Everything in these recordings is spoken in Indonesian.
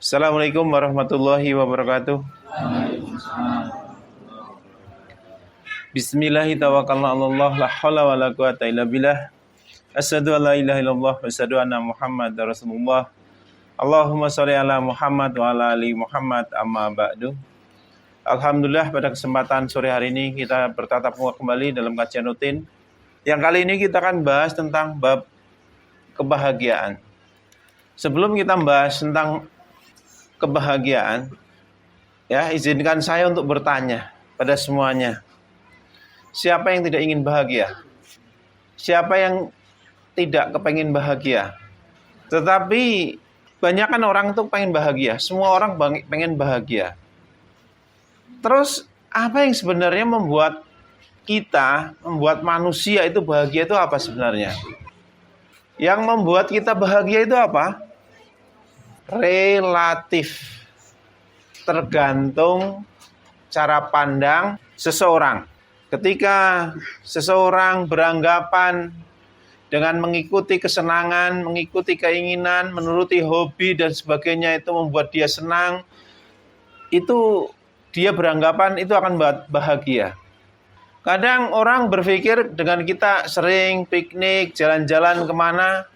Assalamualaikum warahmatullahi wabarakatuh. Bismillahirrahmanirrahim. La haula wala quwata illa billah. Asyhadu an la ilaha illallah wa asyhadu anna Muhammadar Rasulullah. Allahumma sholli ala Muhammad wa ala ali Muhammad, amma ba'du. Alhamdulillah, pada kesempatan sore hari ini kita bertatap muka kembali dalam kajian rutin. Yang kali ini kita akan bahas tentang bab kebahagiaan. Sebelum kita membahas tentang kebahagiaan, ya, izinkan saya untuk bertanya pada semuanya. Siapa yang tidak ingin bahagia? Siapa yang tidak kepengin bahagia? Tetapi banyakkan orang tuh pengen bahagia. Semua orang pengen bahagia. Terus apa yang sebenarnya membuat manusia itu bahagia itu apa sebenarnya? Yang membuat kita bahagia itu apa? Relatif. Tergantung cara pandang seseorang. Ketika seseorang beranggapan dengan mengikuti kesenangan, mengikuti keinginan, menuruti hobi dan sebagainya itu membuat dia senang, itu dia beranggapan itu akan bahagia. Kadang orang berpikir dengan kita sering piknik, jalan-jalan kemana,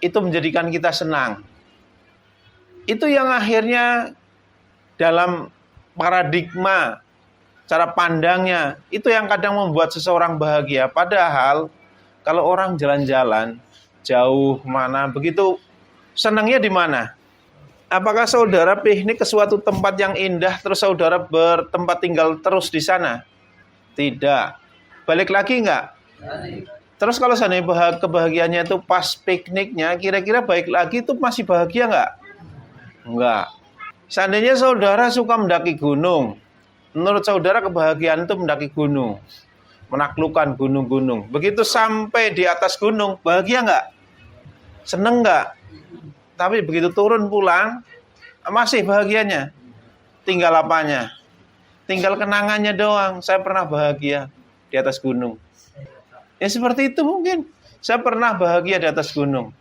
itu menjadikan kita senang. Itu yang akhirnya dalam paradigma, cara pandangnya, itu yang kadang membuat seseorang bahagia. Padahal kalau orang jalan-jalan, jauh mana, begitu senangnya di mana? Apakah saudara piknik ke suatu tempat yang indah, terus saudara bertempat tinggal terus di sana? Tidak. Balik lagi enggak? Terus kalau seandainya kebahagiaannya itu pas pikniknya, kira-kira balik lagi itu masih bahagia enggak? Enggak. Seandainya saudara suka mendaki gunung, menurut saudara kebahagiaan itu mendaki gunung, menaklukkan gunung-gunung. Begitu sampai di atas gunung, bahagia enggak? Seneng enggak? Tapi begitu turun pulang, masih bahagianya. Tinggal apanya? Tinggal kenangannya doang. Saya pernah bahagia di atas gunung. Ya seperti itu mungkin. Saya pernah bahagia di atas gunung.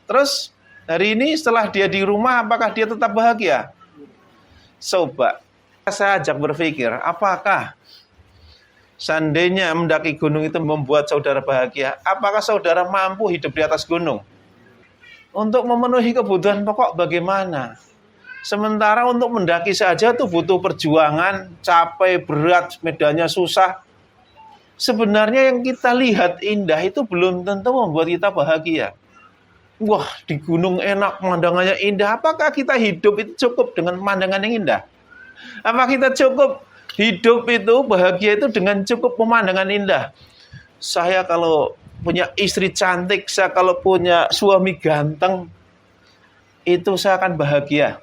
Terus hari ini setelah dia di rumah, apakah dia tetap bahagia? Coba saya ajak berpikir, apakah seandainya mendaki gunung itu membuat saudara bahagia, apakah saudara mampu hidup di atas gunung? Untuk memenuhi kebutuhan pokok bagaimana? Sementara untuk mendaki saja itu butuh perjuangan, capek, berat, medannya susah. Sebenarnya yang kita lihat indah itu belum tentu membuat kita bahagia. Wah, di gunung enak, pemandangannya indah. Apakah kita hidup itu cukup dengan pemandangan yang indah? Apakah kita cukup hidup itu, bahagia itu dengan cukup pemandangan indah? Saya kalau punya istri cantik, saya kalau punya suami ganteng, itu saya akan bahagia.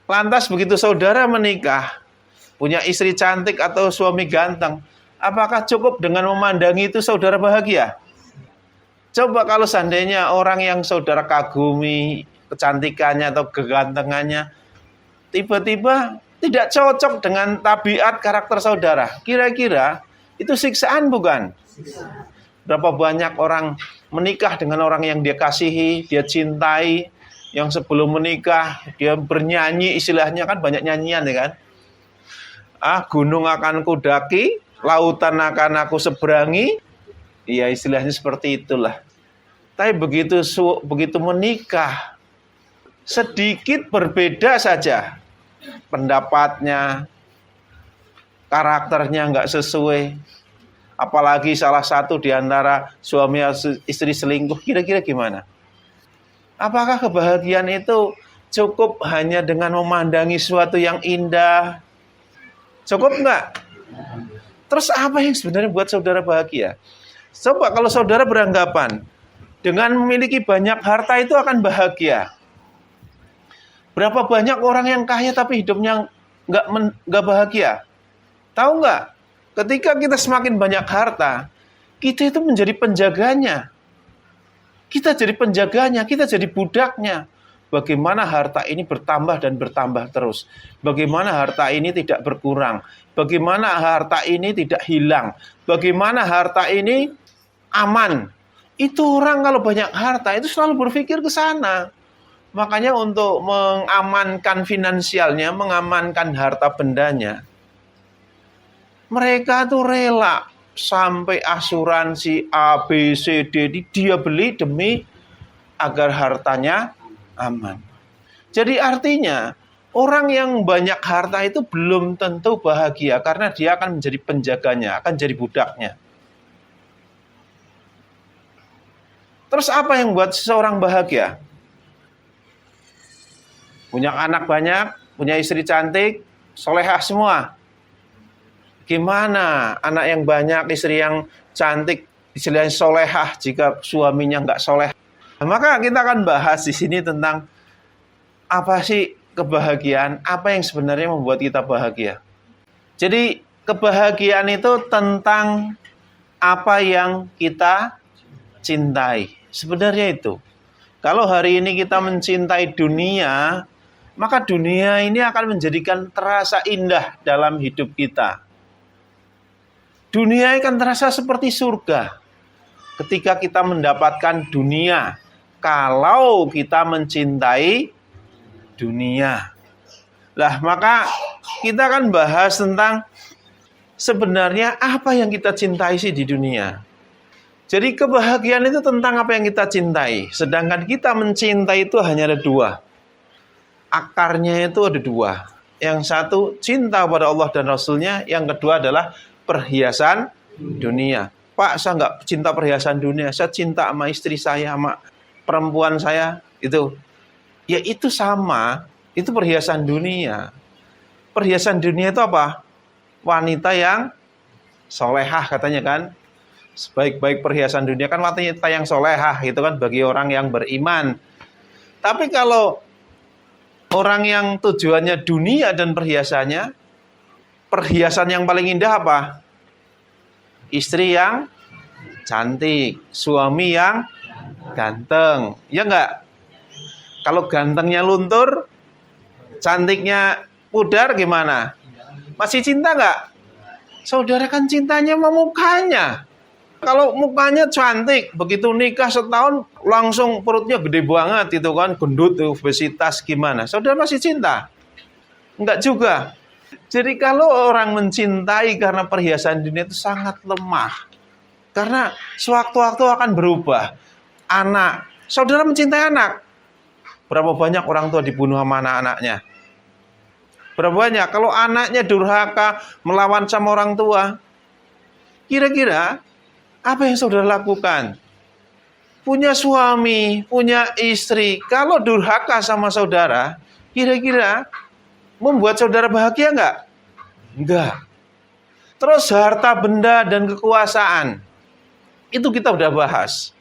Lantas begitu saudara menikah, punya istri cantik atau suami ganteng, apakah cukup dengan memandangi itu saudara bahagia? Coba kalau seandainya orang yang saudara kagumi kecantikannya atau kegantengannya, tiba-tiba tidak cocok dengan tabiat karakter saudara, kira-kira itu siksaan bukan? Berapa banyak orang menikah dengan orang yang dia kasihi, dia cintai, yang sebelum menikah dia bernyanyi, istilahnya kan banyak nyanyian ya kan. Gunung akan kudaki, lautan akan aku seberangi. Iya, istilahnya seperti itulah. Tapi begitu menikah, sedikit berbeda saja pendapatnya, karakternya nggak sesuai. Apalagi salah satu di antara suami atau istri selingkuh, kira-kira gimana? Apakah kebahagiaan itu cukup hanya dengan memandangi sesuatu yang indah? Cukup enggak? Terus apa yang sebenarnya buat saudara bahagia? Coba kalau saudara beranggapan dengan memiliki banyak harta itu akan bahagia. Berapa banyak orang yang kaya tapi hidupnya enggak bahagia? Tahu enggak? Ketika kita semakin banyak harta, kita itu menjadi penjaganya. Kita jadi penjaganya, kita jadi budaknya. Bagaimana harta ini bertambah dan bertambah terus. Bagaimana harta ini tidak berkurang. Bagaimana harta ini tidak hilang. Bagaimana harta ini aman. Itu orang kalau banyak harta itu selalu berpikir ke sana. Makanya untuk mengamankan finansialnya, mengamankan harta bendanya, mereka tuh rela sampai asuransi A, B, C, D dia beli demi agar hartanya aman. Jadi artinya orang yang banyak harta itu belum tentu bahagia karena dia akan menjadi penjaganya, akan jadi budaknya. Terus apa yang buat seseorang bahagia? Punya anak banyak, punya istri cantik, solehah semua. Gimana anak yang banyak, istri yang cantik, istilahnya solehah jika suaminya nggak soleh? Maka kita akan bahas di sini tentang apa sih kebahagiaan, apa yang sebenarnya membuat kita bahagia. Jadi kebahagiaan itu tentang apa yang kita cintai. Sebenarnya itu. Kalau hari ini kita mencintai dunia, maka dunia ini akan menjadikan terasa indah dalam hidup kita. Dunia akan terasa seperti surga ketika kita mendapatkan dunia. Kalau kita mencintai dunia. Lah, maka kita akan bahas tentang sebenarnya apa yang kita cintai sih di dunia. Jadi kebahagiaan itu tentang apa yang kita cintai. Sedangkan kita mencintai itu hanya ada dua. Akarnya itu ada dua. Yang satu cinta pada Allah dan Rasulnya. Yang kedua adalah perhiasan dunia. Pak, saya nggak cinta perhiasan dunia. Saya cinta sama istri saya, sama perempuan saya. Itu. Ya itu sama. Itu perhiasan dunia. Perhiasan dunia itu apa? Wanita yang solehah katanya kan. Sebaik-baik perhiasan dunia kan wanita yang solehah, itu kan bagi orang yang beriman. Tapi kalau orang yang tujuannya dunia dan perhiasannya, perhiasan yang paling indah apa? Istri yang cantik, suami yang ganteng, ya enggak? Kalau gantengnya luntur, cantiknya pudar gimana? Masih cinta enggak? Saudara kan cintanya sama mukanya. Kalau mukanya cantik, begitu nikah setahun langsung perutnya gede banget itu kan, gendut, obesitas gimana? Saudara masih cinta? Enggak juga. Jadi kalau orang mencintai karena perhiasan dunia itu sangat lemah. Karena sewaktu-waktu akan berubah. Anak, saudara mencintai anak. Berapa banyak orang tua dibunuh sama anak-anaknya? Berapa banyak? Kalau anaknya durhaka, melawan sama orang tua, kira-kira apa yang saudara lakukan? Punya suami, punya istri, kalau durhaka sama saudara, kira-kira membuat saudara bahagia enggak? Enggak. Terus harta benda dan kekuasaan, itu kita udah bahas.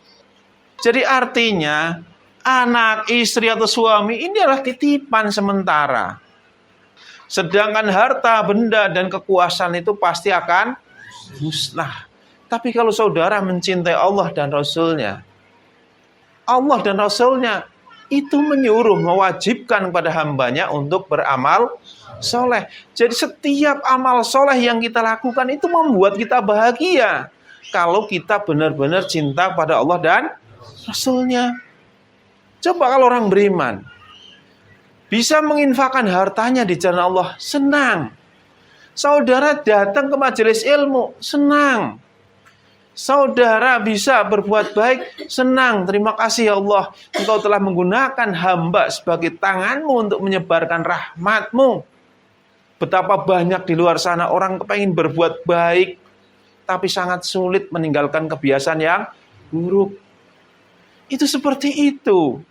Jadi artinya, anak, istri atau suami ini adalah titipan sementara. Sedangkan harta, benda, dan kekuasaan itu pasti akan musnah. Tapi kalau saudara mencintai Allah dan Rasulnya, Allah dan Rasulnya itu menyuruh, mewajibkan kepada hambanya untuk beramal soleh. Jadi setiap amal soleh yang kita lakukan itu membuat kita bahagia. Kalau kita benar-benar cinta pada Allah dan Rasulnya. Coba kalau orang beriman bisa menginfakkan hartanya di jalan Allah, senang. Saudara datang ke majelis ilmu, senang. Saudara bisa berbuat baik, senang. Terima kasih ya Allah, Engkau telah menggunakan hamba sebagai tanganmu untuk menyebarkan rahmatmu. Betapa banyak di luar sana orang kepengen berbuat baik, tapi sangat sulit meninggalkan kebiasaan yang buruk. Itu seperti itu.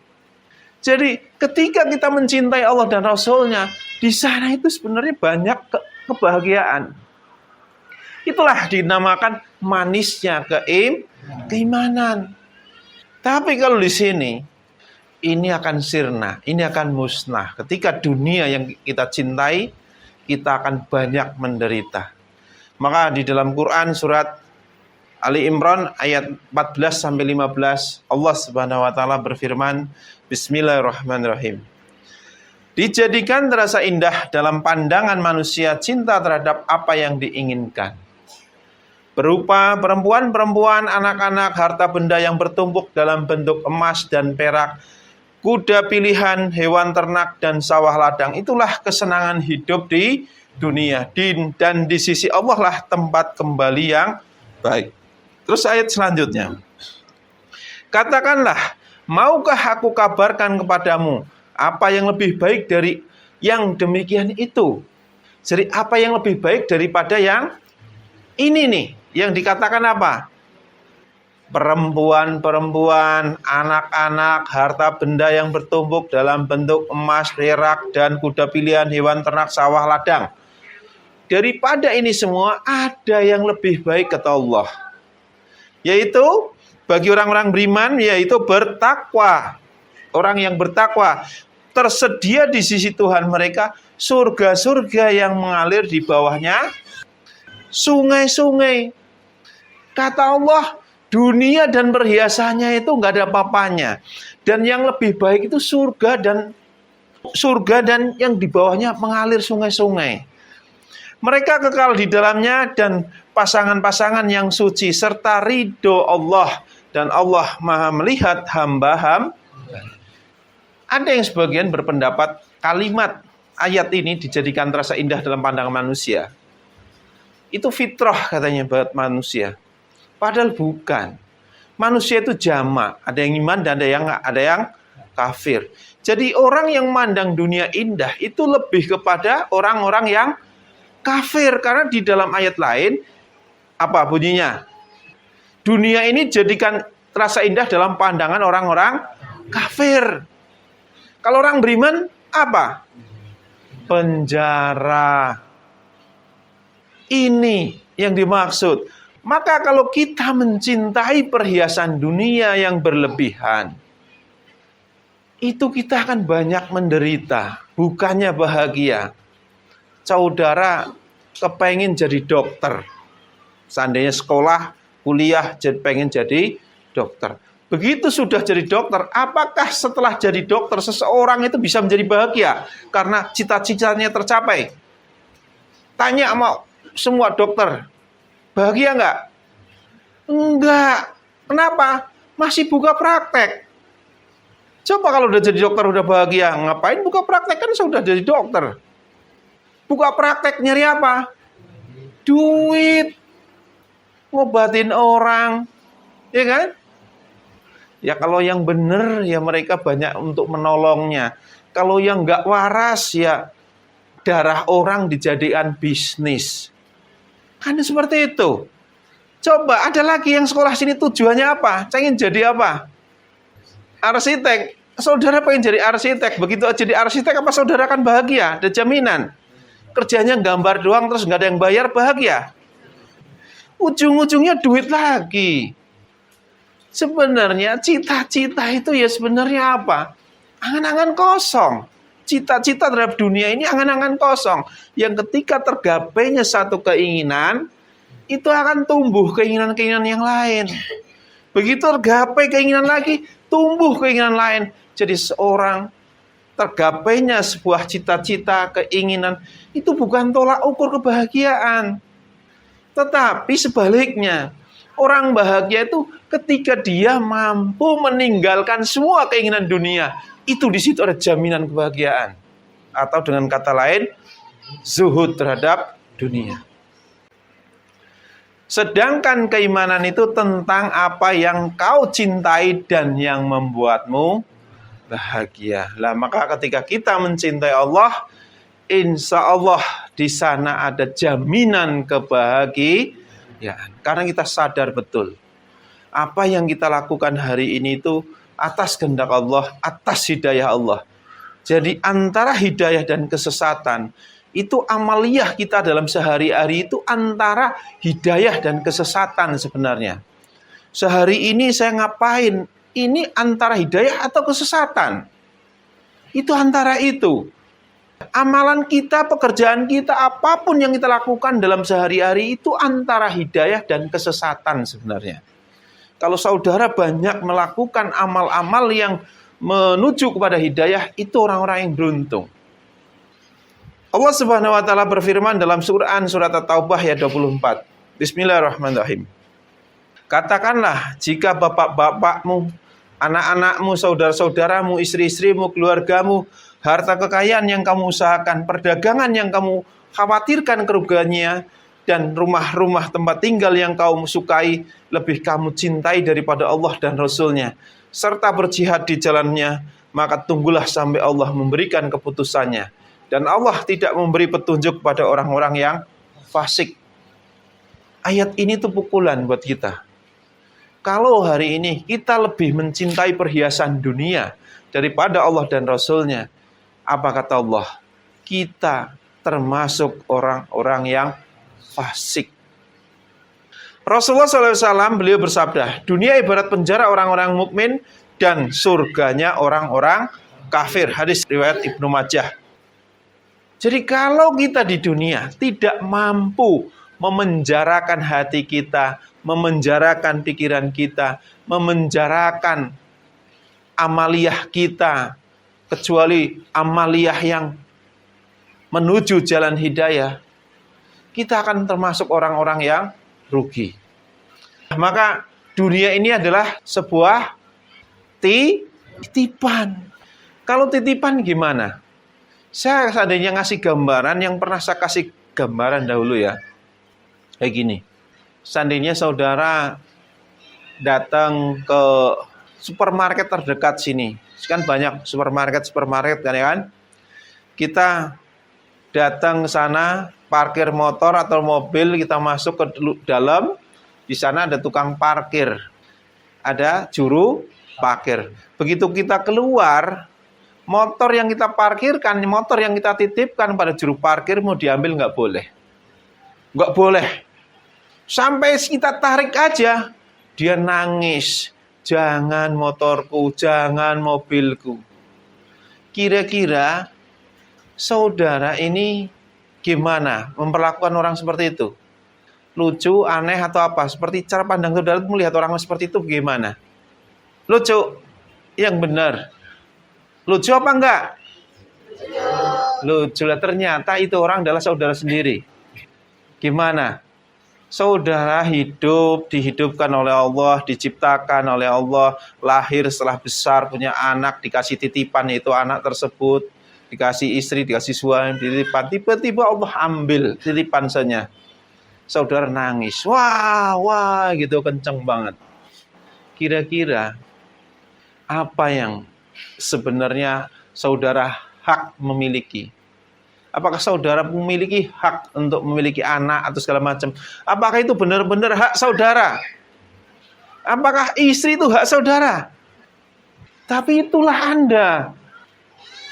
Jadi ketika kita mencintai Allah dan Rasulnya, di sana itu sebenarnya banyak kebahagiaan. Itulah dinamakan manisnya keimanan. Tapi kalau di sini, ini akan sirna, ini akan musnah. Ketika dunia yang kita cintai, kita akan banyak menderita. Maka di dalam Quran surat Ali Imran ayat 14-15, Allah Subhanahu wa taala berfirman, Bismillahirrahmanirrahim. Dijadikan terasa indah dalam pandangan manusia cinta terhadap apa yang diinginkan. Berupa perempuan-perempuan, anak-anak, harta benda yang bertumpuk dalam bentuk emas dan perak, kuda pilihan, hewan ternak, dan sawah ladang. Itulah kesenangan hidup di dunia. Dan di sisi Allah lah tempat kembali yang baik. Terus ayat selanjutnya. Katakanlah, maukah aku kabarkan kepadamu apa yang lebih baik dari yang demikian itu? Jadi apa yang lebih baik daripada yang ini nih? Yang dikatakan apa? Perempuan-perempuan, anak-anak, harta benda yang bertumpuk dalam bentuk emas, perak, dan kuda pilihan, hewan ternak, sawah ladang. Daripada ini semua, ada yang lebih baik kata Allah. Yaitu, bagi orang-orang beriman, yaitu bertakwa. Orang yang bertakwa, tersedia di sisi Tuhan mereka, surga-surga yang mengalir di bawahnya, sungai-sungai. Kata Allah, dunia dan perhiasannya itu nggak ada apa-apanya. Dan yang lebih baik itu surga dan yang di bawahnya mengalir sungai-sungai. Mereka kekal di dalamnya dan pasangan-pasangan yang suci serta ridho Allah. Dan Allah maha melihat hamba-hamba. Ada yang sebagian berpendapat kalimat ayat ini dijadikan terasa indah dalam pandangan manusia. Itu fitrah katanya buat manusia. Padahal bukan. Manusia itu jamak, ada yang iman dan ada yang kafir. Jadi orang yang mandang dunia indah itu lebih kepada orang-orang yang kafir, karena di dalam ayat lain apa bunyinya? Dunia ini jadikan terasa indah dalam pandangan orang-orang kafir. Kalau orang beriman apa? Penjara. Ini yang dimaksud. Maka kalau kita mencintai perhiasan dunia yang berlebihan, itu kita akan banyak menderita, bukannya bahagia. Saudara kepengen jadi dokter. Seandainya sekolah, kuliah, pengen jadi dokter. Begitu sudah jadi dokter, apakah setelah jadi dokter seseorang itu bisa menjadi bahagia? Karena cita-citanya tercapai. Tanya sama semua dokter, bahagia nggak? Enggak. Kenapa? Masih buka praktek. Coba kalau udah jadi dokter udah bahagia, ngapain buka praktek, kan sudah jadi dokter. Buka praktek nyari apa? Duit. Ngobatin orang. Ya kan? Ya kalau yang benar ya mereka banyak untuk menolongnya. Kalau yang nggak waras ya darah orang dijadikan bisnis. Kan seperti itu. Coba ada lagi yang sekolah sini tujuannya apa? Pengen jadi apa? Arsitek. Saudara pengen jadi arsitek. Begitu jadi arsitek apa saudara kan bahagia? Ada jaminan. Kerjanya gambar doang terus nggak ada yang bayar, bahagia? Ujung-ujungnya duit lagi. Sebenarnya cita-cita itu ya sebenarnya apa? Angan-angan kosong. Cita-cita terhadap dunia ini angan-angan kosong. Yang ketika tergapainya satu keinginan, itu akan tumbuh keinginan-keinginan yang lain. Begitu tergapai keinginan lagi, tumbuh keinginan lain. Jadi seorang tergapainya sebuah cita-cita, keinginan, itu bukan tolak ukur kebahagiaan. Tetapi sebaliknya, orang bahagia itu ketika dia mampu meninggalkan semua keinginan dunia. Itu di situ ada jaminan kebahagiaan. Atau dengan kata lain, zuhud terhadap dunia. Sedangkan keimanan itu tentang apa yang kau cintai dan yang membuatmu bahagia. Lah maka ketika kita mencintai Allah, insya Allah di sana ada jaminan kebahagiaan. Karena kita sadar betul apa yang kita lakukan hari ini itu atas kehendak Allah, atas hidayah Allah. Jadi antara hidayah dan kesesatan itu amaliyah kita dalam sehari-hari itu antara hidayah dan kesesatan sebenarnya. Sehari ini saya ngapain? Ini antara hidayah atau kesesatan? Itu antara itu. Amalan kita, pekerjaan kita, apapun yang kita lakukan dalam sehari-hari itu antara hidayah dan kesesatan sebenarnya. Kalau saudara banyak melakukan amal-amal yang menuju kepada hidayah, itu orang-orang yang beruntung. Allah Subhanahu wa taala berfirman dalam surat At-Taubah ayat 24. Bismillahirrahmanirrahim. Katakanlah, jika bapak-bapakmu anak-anakmu, saudara-saudaramu, istri-istrimu, keluargamu, harta kekayaan yang kamu usahakan, perdagangan yang kamu khawatirkan kerugiannya, dan rumah-rumah tempat tinggal yang kamu sukai, lebih kamu cintai daripada Allah dan Rasul-Nya, serta berjihad di jalannya, maka tunggulah sampai Allah memberikan keputusannya. Dan Allah tidak memberi petunjuk pada orang-orang yang fasik. Ayat ini tuh pukulan buat kita. Kalau hari ini kita lebih mencintai perhiasan dunia daripada Allah dan Rasul-Nya, apa kata Allah? Kita termasuk orang-orang yang fasik. Rasulullah SAW beliau bersabda, dunia ibarat penjara orang-orang mukmin dan surganya orang-orang kafir. Hadis riwayat Ibnu Majah. Jadi kalau kita di dunia tidak mampu memenjarakan hati kita, memenjarakan pikiran kita, memenjarakan amaliyah kita, kecuali amaliyah yang menuju jalan hidayah, kita akan termasuk orang-orang yang rugi. Maka dunia ini adalah sebuah titipan. Kalau titipan gimana? Saya seandainya ngasih gambaran, yang pernah saya kasih gambaran dahulu ya. Kayak gini. Seandainya saudara datang ke supermarket terdekat sini. Kan banyak supermarket kan ya kan? Kita datang ke sana, parkir motor atau mobil, kita masuk ke dalam. Di sana ada tukang parkir. Ada juru parkir. Begitu kita keluar, motor yang kita parkirkan, motor yang kita titipkan pada juru parkir mau diambil nggak boleh. Nggak boleh. Sampai kita tarik aja, dia nangis. Jangan motorku, jangan mobilku. Kira-kira saudara ini gimana memperlakukan orang seperti itu? Lucu, aneh atau apa? Seperti cara pandang saudara melihat orang seperti itu gimana? Lucu, yang benar. Lucu apa enggak? Lucu lah, ternyata itu orang adalah saudara sendiri. Gimana? Saudara hidup, dihidupkan oleh Allah, diciptakan oleh Allah, lahir setelah besar, punya anak, dikasih titipan, yaitu anak tersebut, dikasih istri, dikasih suami, titipan. Tiba-tiba Allah ambil titipan saja. Saudara nangis, wah, gitu kenceng banget. Kira-kira apa yang sebenarnya saudara hak memiliki? Apakah saudara memiliki hak untuk memiliki anak atau segala macam? Apakah itu benar-benar hak saudara? Apakah istri itu hak saudara? Tapi itulah Anda.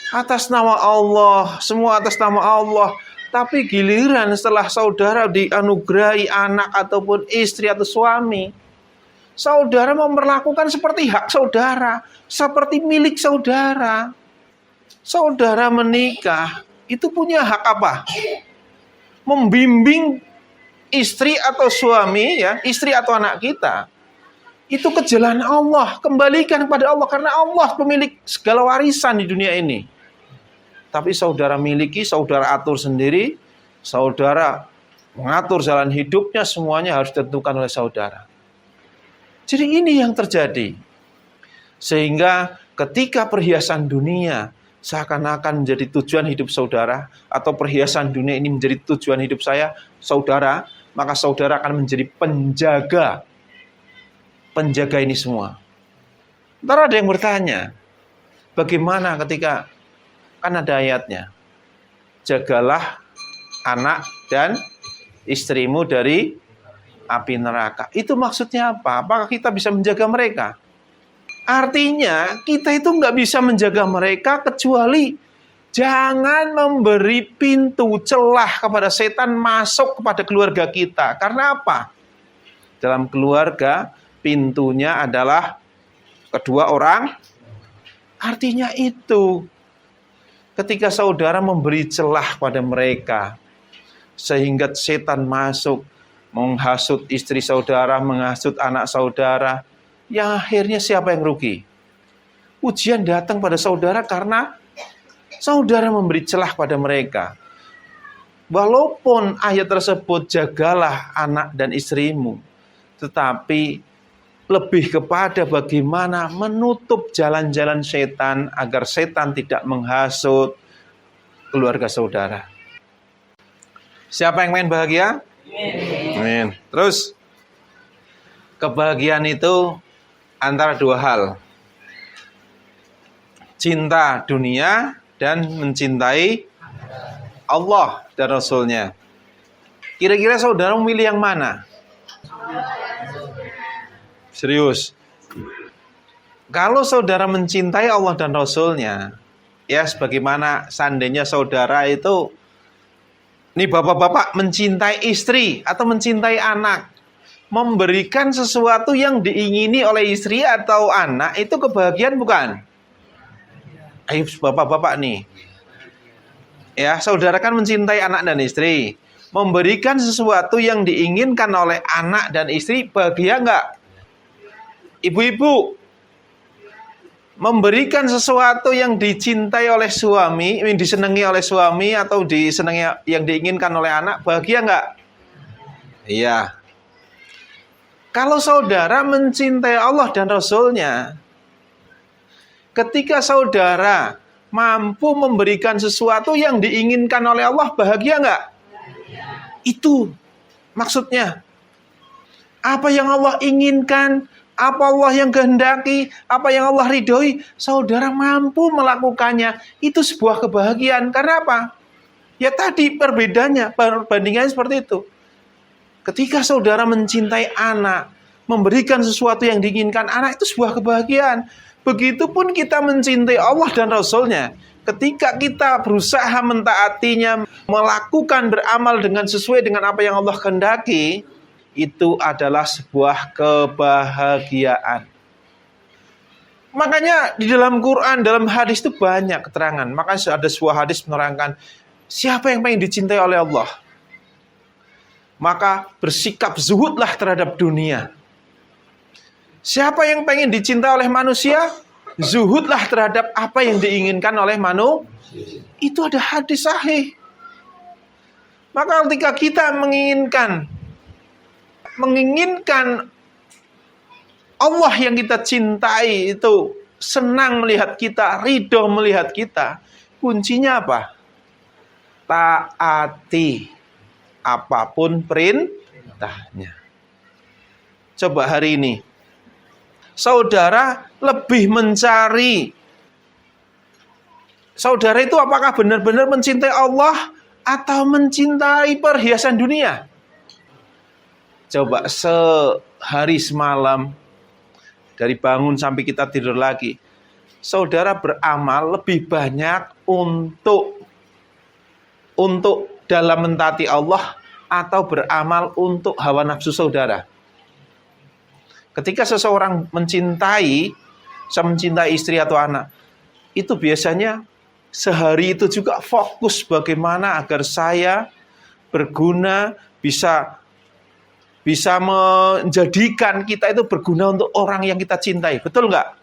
Atas nama Allah, semua atas nama Allah. Tapi giliran setelah saudara dianugerahi anak ataupun istri atau suami, saudara memperlakukan seperti hak saudara, seperti milik saudara. Saudara menikah, itu punya hak apa? Membimbing istri atau suami, ya, istri atau anak kita. Itu ke jalan Allah, kembalikan kepada Allah, karena Allah pemilik segala warisan di dunia ini. Tapi saudara miliki, saudara atur sendiri, saudara mengatur jalan hidupnya, semuanya harus ditentukan oleh saudara. Jadi ini yang terjadi. Sehingga ketika perhiasan dunia seakan-akan menjadi tujuan hidup saudara, atau perhiasan dunia ini menjadi tujuan hidup saya, saudara, maka saudara akan menjadi penjaga ini semua. Ntar ada yang bertanya, bagaimana ketika, kan ada ayatnya, jagalah anak dan istrimu dari api neraka. Itu maksudnya apa? Apakah kita bisa menjaga mereka? Artinya kita itu nggak bisa menjaga mereka kecuali jangan memberi pintu celah kepada setan masuk kepada keluarga kita. Karena apa? Dalam keluarga pintunya adalah kedua orang. Artinya itu ketika saudara memberi celah pada mereka sehingga setan masuk menghasut istri saudara, menghasut anak saudara, yang akhirnya siapa yang rugi? Ujian datang pada saudara karena saudara memberi celah pada mereka. Walaupun ayat tersebut jagalah anak dan istrimu, tetapi lebih kepada bagaimana menutup jalan-jalan setan agar setan tidak menghasut keluarga saudara. Siapa yang pengen bahagia? Amin. Terus, kebahagiaan itu antara dua hal. Cinta dunia dan mencintai Allah dan Rasul-Nya. Kira-kira saudara memilih yang mana? Serius. Kalau saudara mencintai Allah dan Rasul-Nya, ya sebagaimana seandainya saudara itu, nih bapak-bapak mencintai istri atau mencintai anak, memberikan sesuatu yang diingini oleh istri atau anak, itu kebahagiaan bukan? Ayo bapak-bapak nih. Ya, saudara kan mencintai anak dan istri. Memberikan sesuatu yang diinginkan oleh anak dan istri, bahagia enggak? Ibu-ibu, memberikan sesuatu yang dicintai oleh suami, yang disenangi oleh suami atau disenangi yang diinginkan oleh anak, bahagia enggak? Iya. Kalau saudara mencintai Allah dan Rasul-Nya, ketika saudara mampu memberikan sesuatu yang diinginkan oleh Allah, bahagia enggak? Itu maksudnya. Apa yang Allah inginkan, apa Allah yang kehendaki, apa yang Allah ridhoi, saudara mampu melakukannya, itu sebuah kebahagiaan. Karena apa? Ya tadi perbandingannya seperti itu. Ketika saudara mencintai anak, memberikan sesuatu yang diinginkan anak, itu sebuah kebahagiaan. Begitupun kita mencintai Allah dan Rasul-Nya. Ketika kita berusaha mentaatinya, melakukan beramal dengan sesuai dengan apa yang Allah kehendaki, itu adalah sebuah kebahagiaan. Makanya di dalam Quran, dalam hadis itu banyak keterangan. Makanya ada sebuah hadis menerangkan, siapa yang pengen dicintai oleh Allah, maka bersikap zuhudlah terhadap dunia. Siapa yang pengen dicintai oleh manusia, zuhudlah terhadap apa yang diinginkan oleh manusia. Itu ada hadis sahih. Maka ketika kita menginginkan Allah yang kita cintai itu senang melihat kita, ridho melihat kita, kuncinya apa? Taati apapun perintahnya. Coba hari ini saudara lebih mencari, saudara itu apakah benar-benar mencintai Allah atau mencintai perhiasan dunia? Coba sehari semalam, dari bangun sampai kita tidur lagi, saudara beramal lebih banyak untuk dalam mentaati Allah atau beramal untuk hawa nafsu saudara? Ketika seseorang mencintai istri atau anak, itu biasanya sehari itu juga fokus bagaimana agar saya berguna, bisa menjadikan kita itu berguna untuk orang yang kita cintai. Betul nggak?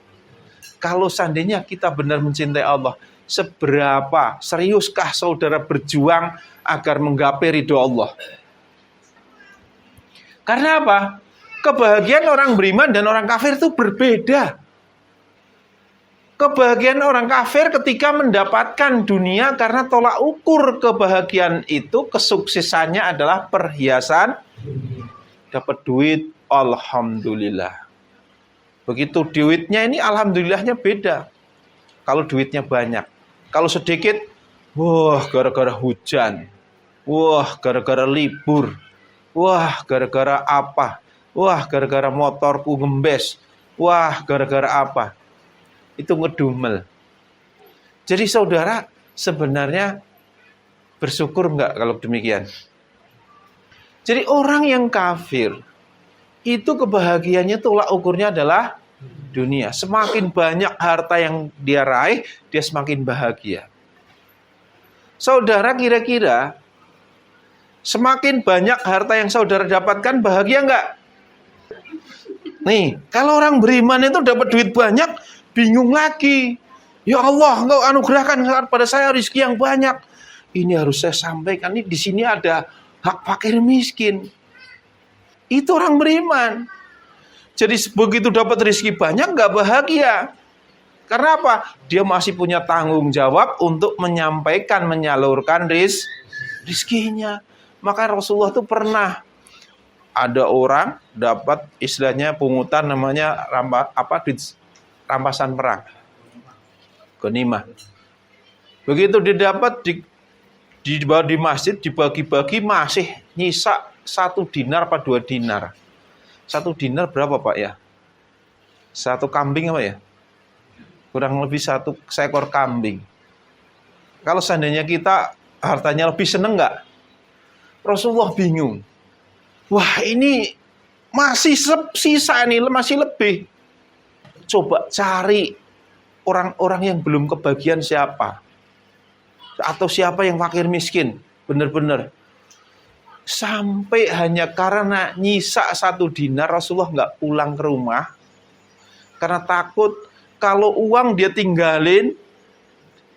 Kalau seandainya kita benar mencintai Allah, seberapa seriuskah saudara berjuang agar menggapai ridho Allah? Karena apa? Kebahagiaan orang beriman dan orang kafir itu berbeda. Kebahagiaan orang kafir ketika mendapatkan dunia, karena tolak ukur kebahagiaan itu, kesuksesannya adalah perhiasan. Dapat duit, alhamdulillah. Begitu duitnya ini, alhamdulillahnya beda. Kalau duitnya banyak. Kalau sedikit, wah gara-gara hujan. Wah gara-gara libur. Wah gara-gara apa. Wah gara-gara motorku ngembes. Wah gara-gara apa. Itu ngedumel. Jadi saudara sebenarnya bersyukur enggak kalau demikian? Jadi orang yang kafir itu kebahagiaannya tolak ukurnya adalah dunia. Semakin banyak harta yang dia raih, dia semakin bahagia. Saudara kira-kira semakin banyak harta yang saudara dapatkan, bahagia enggak? Nih, kalau orang beriman itu dapat duit banyak, bingung lagi. Ya Allah, Engkau anugerahkan pada saya rezeki yang banyak. Ini harus saya sampaikan. Ini di sini ada hak fakir miskin. Itu orang beriman. Jadi begitu dapat rezeki banyak nggak bahagia. Karena apa? Dia masih punya tanggung jawab untuk menyampaikan, menyalurkan rezekinya. Maka Rasulullah itu pernah ada orang dapat istilahnya pungutan namanya rampasan perang. Ghanimah. Begitu didapat di masjid dibagi-bagi masih nyisa 1 dinar apa 2 dinar. 1 dinar berapa Pak ya? 1 kambing apa ya? Kurang lebih 1 seekor kambing. Kalau seandainya kita hartanya lebih seneng nggak? Rasulullah bingung. Wah ini masih sisa nih, masih lebih. Coba cari orang-orang yang belum kebagian siapa. Atau siapa yang fakir miskin. Benar-benar. Sampai hanya karena nyisa 1 dinar Rasulullah nggak pulang ke rumah. Karena takut kalau uang dia tinggalin,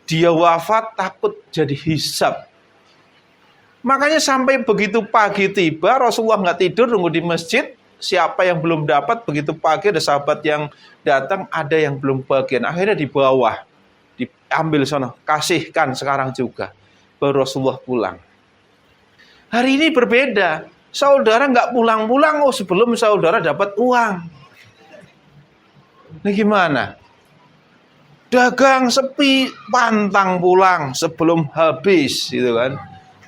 dia wafat takut jadi hisab. Makanya sampai begitu pagi tiba Rasulullah nggak tidur nunggu di masjid. Siapa yang belum dapat begitu pagi ada sahabat yang datang ada yang belum bagian. Akhirnya di bawah diambil sono kasihkan sekarang juga. Baru Rasulullah pulang. Hari ini berbeda. Saudara nggak pulang-pulang, sebelum saudara dapat uang. Ini gimana? Dagang sepi, pantang pulang sebelum habis, gitu kan?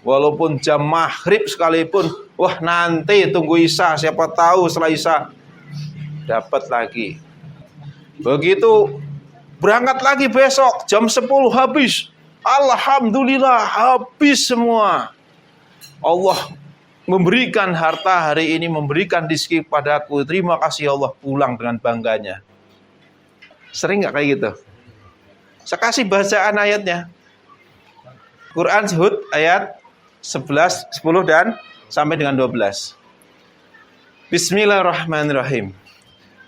Walaupun jam maghrib sekalipun, wah nanti tunggu Isya, siapa tahu setelah Isya dapat lagi. Begitu berangkat lagi besok jam 10 habis. Alhamdulillah habis semua. Allah memberikan harta hari ini, memberikan rezeki padaku. Terima kasih Allah, pulang dengan bangganya. Sering nggak kayak gitu? Saya kasih bacaan ayatnya. Quran Hud ayat 11, 10 dan sampai dengan 12. Bismillahirrahmanirrahim.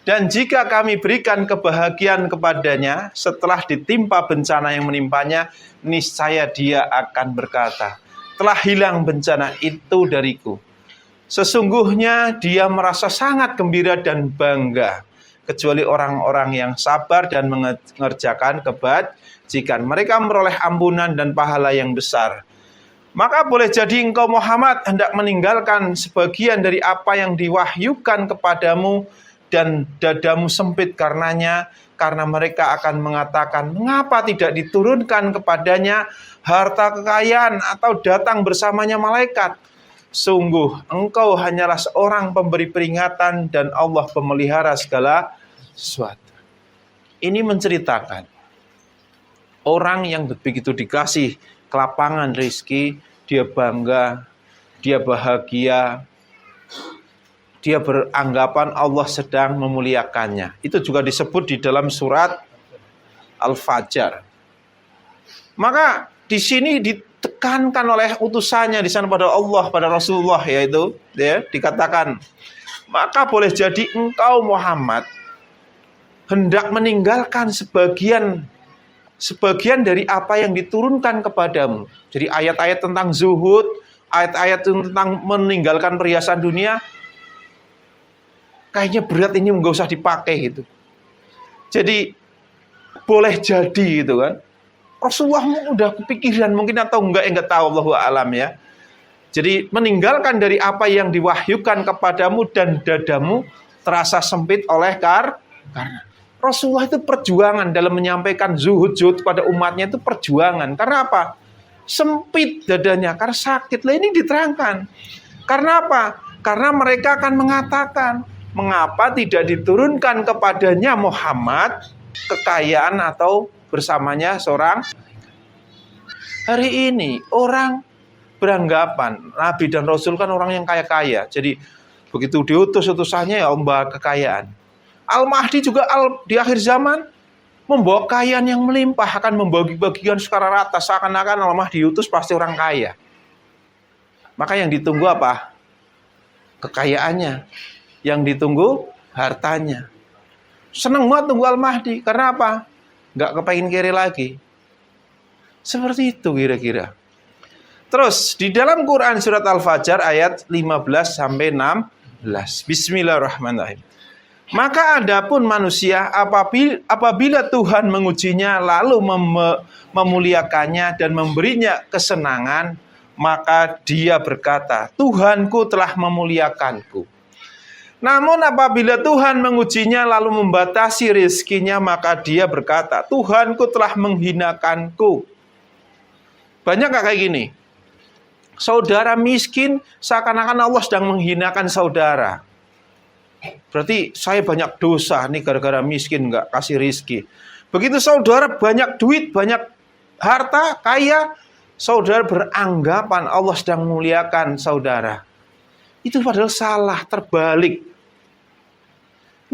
Dan jika kami berikan kebahagiaan kepadanya setelah ditimpa bencana yang menimpanya, niscaya dia akan berkata, telah hilang bencana itu dariku. Sesungguhnya dia merasa sangat gembira dan bangga. Kecuali orang-orang yang sabar dan mengerjakan kebajikan. Mereka memperoleh ampunan dan pahala yang besar. Maka boleh jadi engkau Muhammad hendak meninggalkan sebagian dari apa yang diwahyukan kepadamu dan dadamu sempit karenanya. Karena mereka akan mengatakan, mengapa tidak diturunkan kepadanya harta kekayaan atau datang bersamanya malaikat? Sungguh, engkau hanyalah seorang pemberi peringatan dan Allah pemelihara segala sesuatu. Ini menceritakan orang yang begitu dikasih kelapangan rezeki, dia bangga, dia bahagia, dia beranggapan Allah sedang memuliakannya. Itu juga disebut di dalam surat Al-Fajr. Maka di sini ditekankan oleh utusannya di sana pada Allah, pada Rasulullah, yaitu ya, dikatakan, maka boleh jadi engkau Muhammad hendak meninggalkan sebagian dari apa yang diturunkan kepadamu. Jadi ayat-ayat tentang zuhud, ayat-ayat tentang meninggalkan perhiasan dunia, kayaknya berat ini nggak usah dipakai gitu. Jadi boleh jadi gitu kan. Rasulullah udah kepikiran mungkin atau enggak tahu, Allahu a'lam ya. Jadi meninggalkan dari apa yang diwahyukan kepadamu dan dadamu terasa sempit oleh karena Rasulullah itu perjuangan dalam menyampaikan zuhud pada umatnya, itu perjuangan. Karena apa? Sempit dadanya karena sakit. Lah ini diterangkan. Karena apa? Karena mereka akan mengatakan, mengapa tidak diturunkan kepadanya Muhammad kekayaan atau bersamanya seorang. Hari ini orang beranggapan Nabi dan Rasul kan orang yang kaya-kaya. Jadi begitu diutus utusannya ya membawa kekayaan. Al-Mahdi juga di akhir zaman membawa kekayaan yang melimpah, akan membagi-bagikan secara rata, seakan-akan Al-Mahdi diutus pasti orang kaya. Maka yang ditunggu apa? Kekayaannya. Yang ditunggu hartanya. Seneng banget tunggu Al-Mahdi. Karena apa? Nggak kepengen kiri lagi. Seperti itu kira-kira. Terus di dalam Quran surat Al-Fajr ayat 15 sampai 16. Bismillahirrahmanirrahim. Maka adapun manusia apabila Tuhan mengujinya lalu memuliakannya dan memberinya kesenangan, maka dia berkata, Tuhanku telah memuliakanku. Namun apabila Tuhan mengujinya lalu membatasi rezekinya, maka dia berkata, Tuhanku telah menghinakanku. Banyak gak kayak gini? Saudara miskin, seakan-akan Allah sedang menghinakan saudara. Berarti saya banyak dosa nih gara-gara miskin nggak kasih rizki. Begitu saudara banyak duit, banyak harta, kaya, saudara beranggapan Allah sedang memuliakan saudara. Itu padahal salah, terbalik.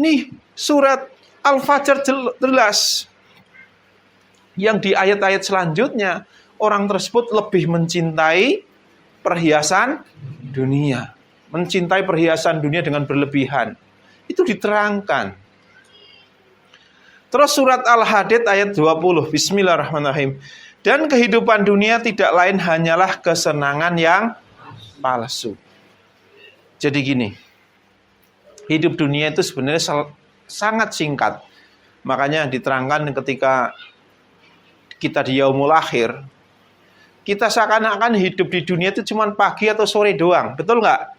Nih surat Al-Fajr jelas. Yang di ayat-ayat selanjutnya, orang tersebut lebih mencintai perhiasan dunia. Mencintai perhiasan dunia dengan berlebihan. Itu diterangkan. Terus surat Al-Hadid ayat 20. Bismillahirrahmanirrahim. Dan kehidupan dunia tidak lain hanyalah kesenangan yang palsu. Jadi gini. Hidup dunia itu sebenarnya sangat singkat. Makanya diterangkan ketika kita di yaumul akhir. Kita seakan-akan hidup di dunia itu cuma pagi atau sore doang. Betul nggak?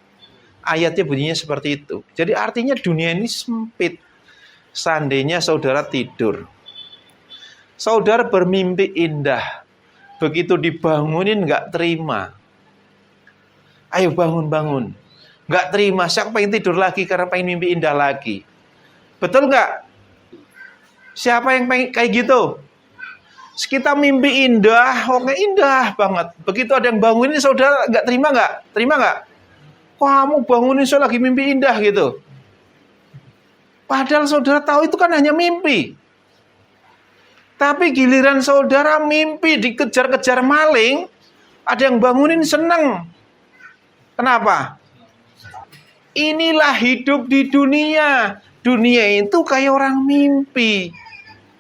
Ayatnya bunyinya seperti itu. Jadi artinya dunia ini sempit. Seandainya saudara tidur. Saudara bermimpi indah. Begitu dibangunin nggak terima. Ayo bangun-bangun. Nggak terima. Saya pengen tidur lagi karena pengen mimpi indah lagi. Betul nggak? Siapa yang pengen kayak gitu? Kita mimpi indah. Oke, indah banget. Begitu ada yang bangunin saudara nggak terima nggak? Terima nggak? Kamu bangunin saya lagi mimpi indah gitu. Padahal saudara tahu itu kan hanya mimpi. Tapi giliran saudara mimpi dikejar-kejar maling, ada yang bangunin seneng. Kenapa? Inilah hidup di dunia. Dunia itu kayak orang mimpi.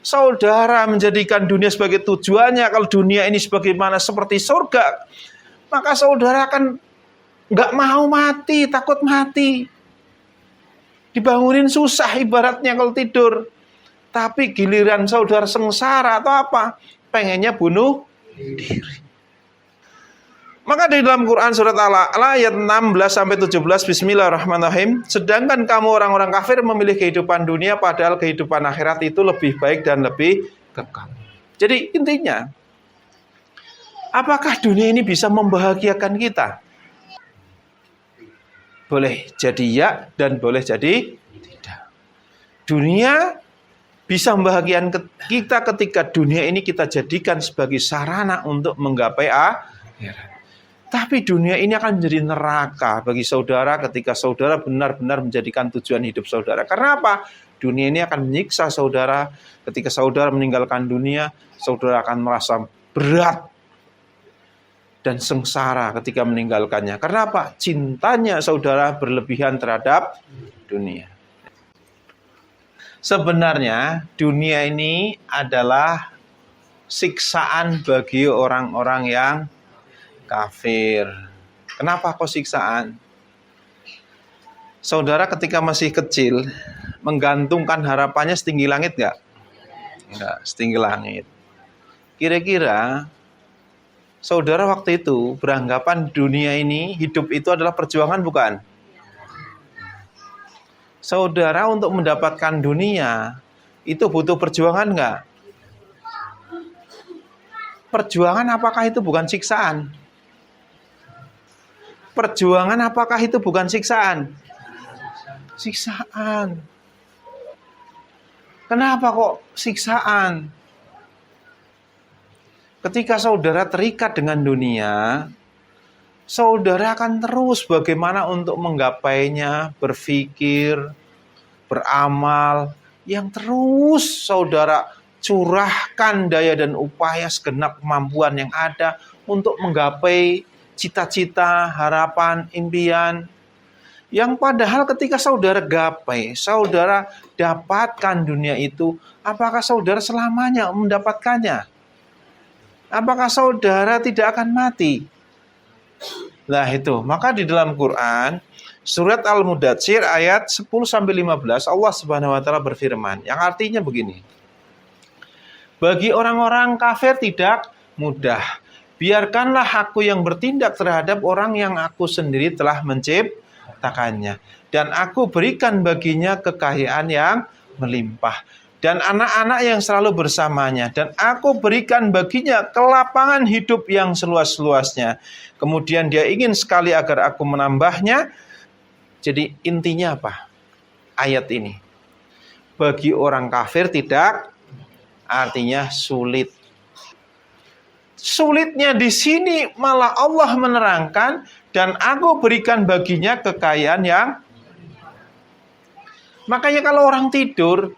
Saudara menjadikan dunia sebagai tujuannya. Kalau dunia ini sebagaimana seperti surga, maka saudara akan nggak mau mati, takut mati. Dibangunin susah ibaratnya kalau tidur. Tapi giliran saudara sengsara atau apa, pengennya bunuh diri. Maka di dalam Quran surat Al-A'la ayat 16-17 Bismillahirrahmanirrahim. Sedangkan kamu orang-orang kafir memilih kehidupan dunia, padahal kehidupan akhirat itu lebih baik dan lebih kekal. Jadi intinya, apakah dunia ini bisa membahagiakan kita? Boleh jadi ya dan boleh jadi tidak. Dunia bisa membahagiakan kita ketika dunia ini kita jadikan sebagai sarana untuk menggapai akhirat. Tapi dunia ini akan menjadi neraka bagi saudara ketika saudara benar-benar menjadikan tujuan hidup saudara. Karena apa? Dunia ini akan menyiksa saudara. Ketika saudara meninggalkan dunia, saudara akan merasa berat dan sengsara ketika meninggalkannya. Karena apa? Cintanya saudara berlebihan terhadap dunia. Sebenarnya dunia ini adalah siksaan bagi orang-orang yang kafir. Kenapa kok siksaan? Saudara ketika masih kecil menggantungkan harapannya setinggi langit nggak? Nggak, setinggi langit. Kira-kira saudara waktu itu beranggapan dunia ini, hidup itu adalah perjuangan bukan? Saudara untuk mendapatkan dunia itu butuh perjuangan nggak? Perjuangan apakah itu bukan siksaan? Perjuangan apakah itu bukan siksaan? Siksaan. Kenapa kok siksaan? Ketika saudara terikat dengan dunia, saudara akan terus bagaimana untuk menggapainya, berpikir, beramal, yang terus saudara curahkan daya dan upaya segenap kemampuan yang ada untuk menggapai cita-cita, harapan, impian. Yang padahal ketika saudara gapai, saudara dapatkan dunia itu, apakah saudara selamanya mendapatkannya? Apakah saudara tidak akan mati? Nah itu, maka di dalam Quran surat Al-Mudatsir ayat 10-15 Allah Subhanahu wa taala berfirman yang artinya begini. Bagi orang-orang kafir tidak mudah. Biarkanlah aku yang bertindak terhadap orang yang aku sendiri telah menciptakannya. Dan aku berikan baginya kekayaan yang melimpah. Dan anak-anak yang selalu bersamanya. Dan aku berikan baginya kelapangan hidup yang seluas-luasnya. Kemudian dia ingin sekali agar aku menambahnya. Jadi intinya apa? Ayat ini. Bagi orang kafir tidak, artinya sulit. Sulitnya di sini malah Allah menerangkan dan aku berikan baginya kekayaan yang. Makanya kalau orang tidur,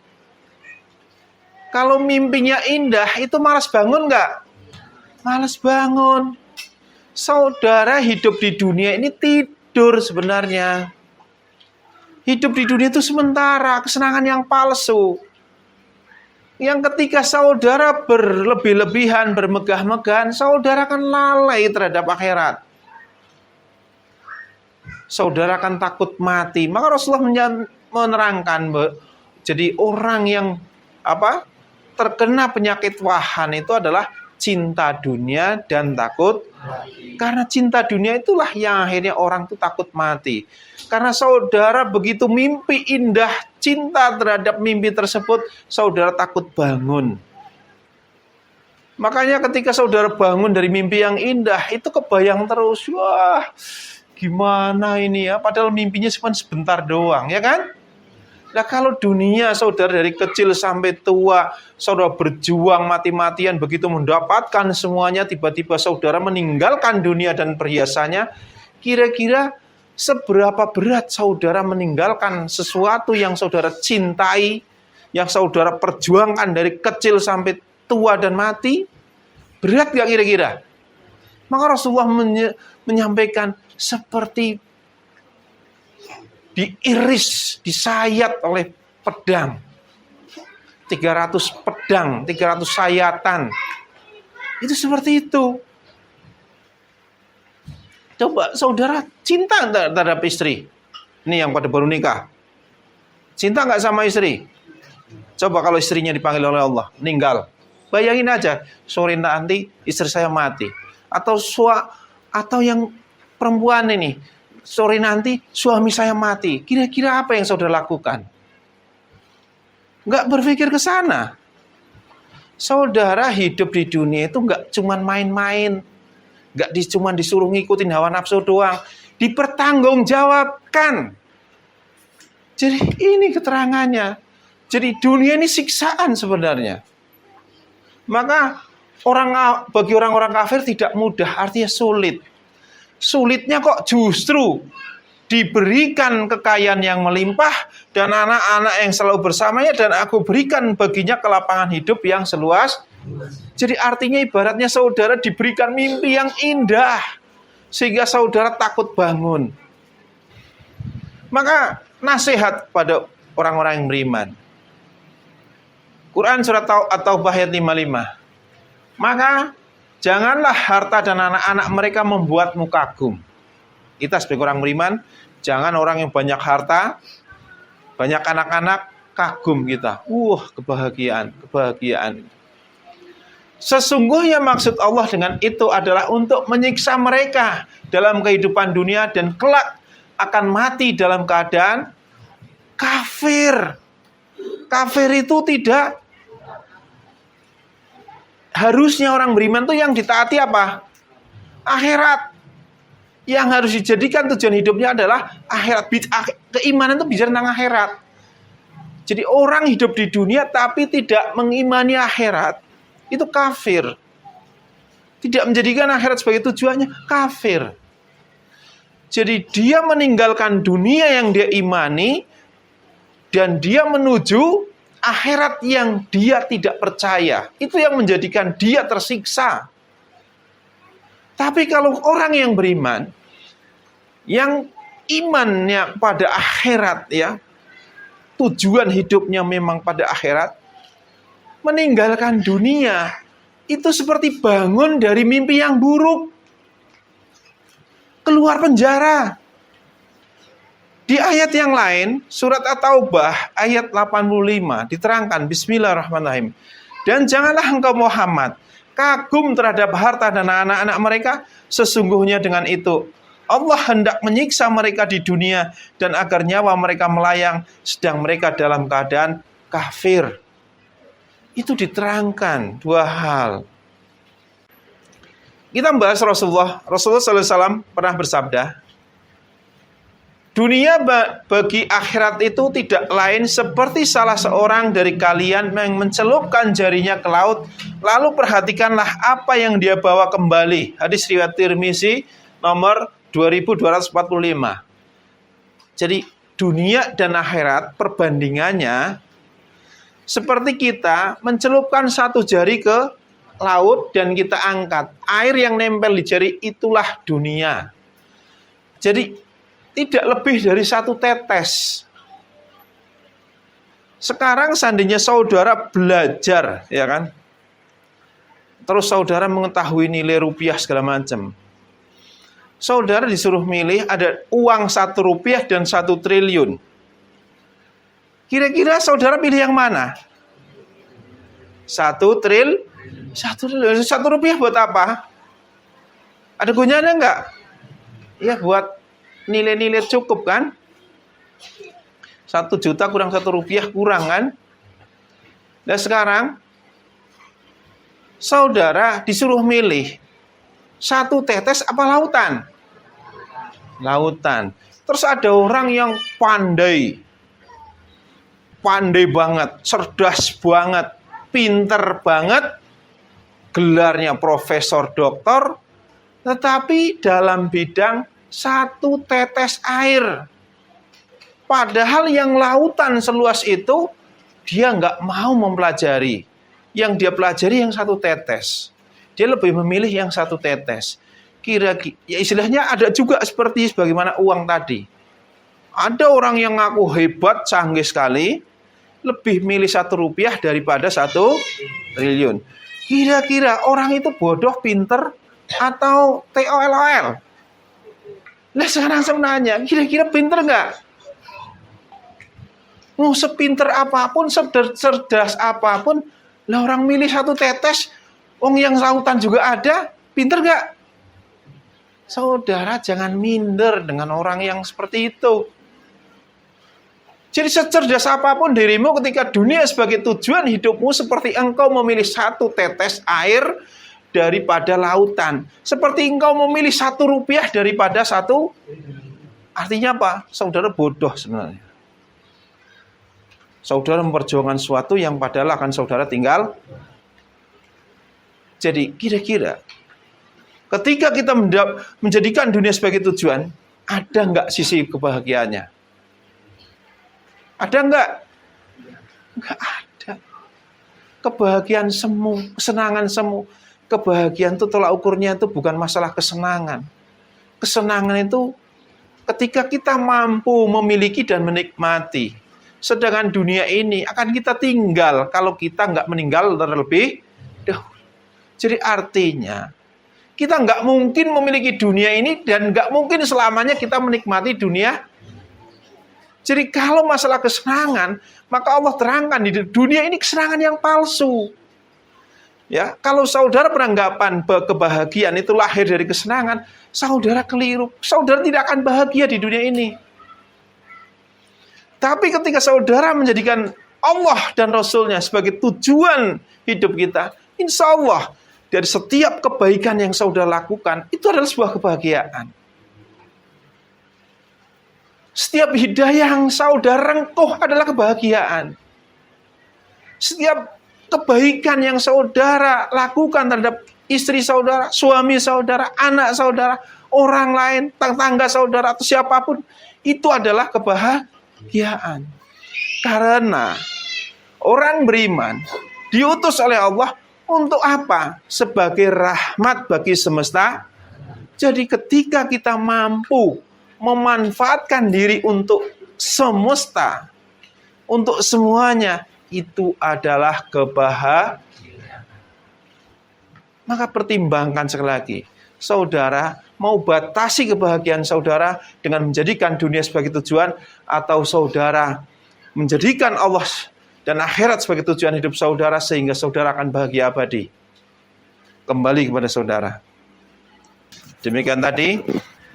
kalau mimpinya indah itu malas bangun nggak? Malas bangun. Saudara hidup di dunia ini tidur sebenarnya. Hidup di dunia itu sementara, kesenangan yang palsu. Yang ketika saudara berlebih-lebihan, bermegah-megahan, saudara akan lalai terhadap akhirat. Saudara akan takut mati. Maka Rasulullah menerangkan, jadi orang yang terkena penyakit wahan itu adalah cinta dunia dan takut mati. Karena cinta dunia itulah yang akhirnya orang itu takut mati. Karena saudara begitu mimpi indah, cinta terhadap mimpi tersebut, saudara takut bangun. Makanya ketika saudara bangun dari mimpi yang indah, itu kebayang terus. Wah, gimana ini ya? Padahal mimpinya cuma sebentar doang, ya kan? Nah kalau dunia saudara dari kecil sampai tua, saudara berjuang mati-matian, begitu mendapatkan semuanya, tiba-tiba saudara meninggalkan dunia dan perhiasannya, kira-kira seberapa berat saudara meninggalkan sesuatu yang saudara cintai, yang saudara perjuangkan dari kecil sampai tua dan mati? Berat gak kira-kira? Maka Rasulullah menyampaikan seperti diiris, disayat oleh pedang. 300 pedang, 300 sayatan. Itu seperti itu. Coba saudara cinta terhadap istri. Ini yang pada baru nikah. Cinta nggak sama istri? Coba kalau istrinya dipanggil oleh Allah, meninggal. Bayangin aja, sore nanti istri saya mati. Atau yang perempuan ini, sore nanti suami saya mati. Kira-kira apa yang saudara lakukan? Nggak berpikir ke sana. Saudara hidup di dunia itu nggak cuma main-main. Nggak cuma disuruh ngikutin hawa nafsu doang. Dipertanggungjawabkan. Jadi ini keterangannya. Jadi dunia ini siksaan sebenarnya. Maka bagi orang-orang kafir tidak mudah, artinya sulit. Sulitnya kok justru diberikan kekayaan yang melimpah dan anak-anak yang selalu bersamanya dan aku berikan baginya kelapangan hidup yang seluas. Jadi artinya ibaratnya saudara diberikan mimpi yang indah sehingga saudara takut bangun. Maka nasihat pada orang-orang yang beriman. Quran surat At-Taubah ayat 55. Maka janganlah harta dan anak-anak mereka membuatmu kagum. Kita sebagai orang beriman, jangan orang yang banyak harta, banyak anak-anak, kagum kita. Kebahagiaan. Sesungguhnya maksud Allah dengan itu adalah untuk menyiksa mereka dalam kehidupan dunia dan kelak akan mati dalam keadaan kafir. Kafir itu tidak. Harusnya orang beriman itu yang ditaati apa? Akhirat. Yang harus dijadikan tujuan hidupnya adalah akhirat. Keimanan itu bicara tentang akhirat. Jadi orang hidup di dunia tapi tidak mengimani akhirat, itu kafir. Tidak menjadikan akhirat sebagai tujuannya, kafir. Jadi dia meninggalkan dunia yang dia imani dan dia menuju akhirat yang dia tidak percaya. Itu yang menjadikan dia tersiksa. Tapi kalau orang yang beriman, yang imannya pada akhirat, ya, tujuan hidupnya memang pada akhirat, meninggalkan dunia itu seperti bangun dari mimpi yang buruk. keluar penjara. Di ayat yang lain, surat At-Taubah ayat 85 diterangkan, bismillahirrahmanirrahim. Dan janganlah engkau Muhammad kagum terhadap harta dan anak-anak mereka, sesungguhnya dengan itu Allah hendak menyiksa mereka di dunia dan agar nyawa mereka melayang sedang mereka dalam keadaan kafir. Itu diterangkan dua hal. Kita membahas Rasulullah SAW pernah bersabda, dunia bagi akhirat itu tidak lain seperti salah seorang dari kalian yang mencelupkan jarinya ke laut, lalu perhatikanlah apa yang dia bawa kembali. Hadis riwayat Tirmizi nomor 2245. Jadi dunia dan akhirat perbandingannya seperti kita mencelupkan satu jari ke laut dan kita angkat. Air yang nempel di jari itulah dunia. Jadi tidak lebih dari satu tetes. Sekarang seandainya saudara belajar, ya kan? Terus saudara mengetahui nilai rupiah segala macam. Saudara disuruh milih ada uang 1 rupiah dan 1 triliun. Kira-kira saudara pilih yang mana? 1 triliun. 1 rupiah buat apa? Ada gunanya enggak? Ya buat nilai-nilai cukup kan? 1 juta kurang 1 rupiah kurang kan? Dan sekarang saudara disuruh milih 1 tetes apa lautan? Lautan. Terus ada orang yang pandai banget, cerdas banget, pinter banget, gelarnya profesor doktor, tetapi dalam bidang 1 tetes air. Padahal yang lautan seluas itu dia nggak mau mempelajari. Yang dia pelajari yang 1 tetes. Dia lebih memilih yang 1 tetes. Kira-kira ya istilahnya ada juga seperti sebagaimana uang tadi. Ada orang yang ngaku hebat, canggih sekali, lebih milih 1 rupiah daripada 1 triliun. Kira-kira orang itu bodoh, pinter, atau TOLOL? Nah sekarang saya nanya, kira-kira pinter nggak? Mau sepinter apapun, cerdas apapun, lah orang milih 1 tetes, yang lautan juga ada, pinter nggak? Saudara jangan minder dengan orang yang seperti itu. Jadi secerdas apapun dirimu ketika dunia sebagai tujuan hidupmu, seperti engkau memilih 1 tetes air daripada lautan. Seperti engkau memilih 1 rupiah daripada 1. Artinya apa? Saudara bodoh sebenarnya. Saudara memperjuangkan sesuatu yang padahal akan saudara tinggal. Jadi kira-kira ketika kita menjadikan dunia sebagai tujuan, ada nggak sisi kebahagiaannya? Ada nggak? Nggak ada. Kebahagiaan semu, kesenangan semu. Kebahagiaan itu tolak ukurnya itu bukan masalah kesenangan. Kesenangan itu ketika kita mampu memiliki dan menikmati. Sedangkan dunia ini akan kita tinggal kalau kita nggak meninggal terlebih dahulu. Jadi artinya kita nggak mungkin memiliki dunia ini dan nggak mungkin selamanya kita menikmati dunia. Jadi kalau masalah kesenangan, maka Allah terangkan di dunia ini kesenangan yang palsu. Ya, kalau saudara beranggapan kebahagiaan itu lahir dari kesenangan, saudara keliru. Saudara tidak akan bahagia di dunia ini. Tapi ketika saudara menjadikan Allah dan Rasulnya sebagai tujuan hidup kita, insya Allah dari setiap kebaikan yang saudara lakukan, itu adalah sebuah kebahagiaan. Setiap hidayah yang saudara rengkuh adalah kebahagiaan. Setiap kebaikan yang saudara lakukan terhadap istri saudara, suami saudara, anak saudara, orang lain, tetangga saudara, atau siapapun, itu adalah kebahagiaan. Karena orang beriman diutus oleh Allah untuk apa? Sebagai rahmat bagi semesta. Jadi ketika kita mampu memanfaatkan diri untuk semesta, untuk semuanya, itu adalah kebahagiaan. Maka pertimbangkan sekali lagi. saudara mau batasi kebahagiaan saudara dengan menjadikan dunia sebagai tujuan, atau saudara menjadikan Allah dan akhirat sebagai tujuan hidup saudara sehingga saudara akan bahagia abadi? Kembali kepada saudara. Demikian tadi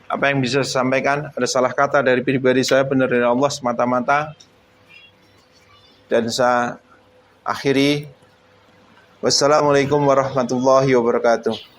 apa yang bisa saya sampaikan. Ada salah kata dari pribadi saya, benar dari Allah semata-mata. Dan saya akhiri. Wassalamualaikum warahmatullahi wabarakatuh.